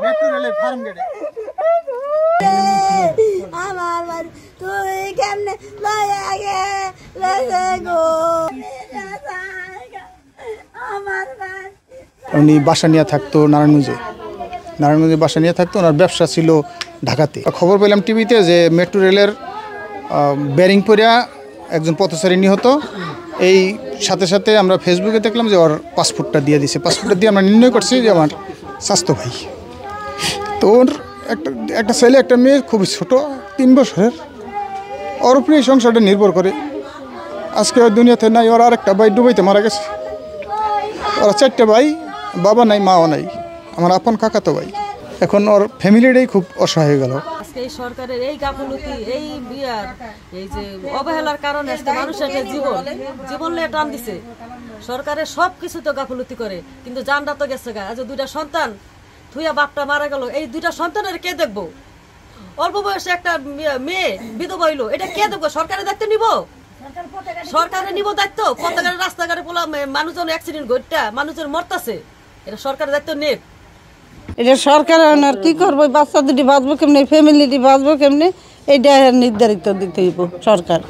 Metro রেলের farm গেটে আমার বাড়ি তুই কেমনে লয়ে আগে লয়ে গো আমার বাড়ি। উনি বাসা নিয়ে থাকতো নারায়ণগঞ্জে বাসা নিয়ে থাকতো। ওনার ব্যবসা ছিল ঢাকাতে। খবর পেলাম টিভিতে যে মেট্রো রেলের ব্যারিং পরিয়া একজন পথচারী নিহত। এই সাথে সাথে আমরা ফেসবুকে দেখলাম যে ওর পাসপোর্টটা দিয়ে দিছে। পাসপোর্টটা দিয়ে আমরা নির্ণয় করছি যে আমার স্বাস্থ্য ভাই। তো ওর একটা ছেলে একটা মেয়ে খুবই ছোট 3 বছরের। ওর উপরে এই সংসারটা নির্ভর করে। আজকে ওই দুনিয়াতে নাই। ওর আরেকটা ভাই ডুবাইতে মারা গেছে। ওরা 4টে ভাই, বাবা নাই মাও নাই। আমার আপন কাকাতো ভাই। এখন ওর ফ্যামিলিটাই খুব অসহায় হয়ে গেল। আজকে এই সরকারের এই গাফলতি, এই বিয়ার এই যে অবহেলার কারণে আজকে মানুষের যে জীবন নিয়ে টান দিছে। সরকারের সব কিছু তো গাফলতি করে, কিন্তু জানটা তো গেছে গা। আজ 2টা সন্তান থুইয়া বাপটা মারা গেল। এই 2টা সন্তানের কে দেখবো? অল্প বয়সে একটা মেয়ে বিধবা হইলো, এটা কে দেখবো? সরকারের দায়িত্ব নিব? সরকারে নিব দায়িত্ব? পথঘাটে রাস্তাঘাটে পোলা মানুষজন অ্যাক্সিডেন্ট ঘটটা মানুষজন মরতাছে, এটা সরকারের দায়িত্ব নেব। এটা সরকার আর কি করবো? বাচ্চা দুটি বাঁচবো কেমনি, ফ্যামিলিটি বাঁচবো কেমনি, এইটা নির্ধারিত দিতে হইব সরকার।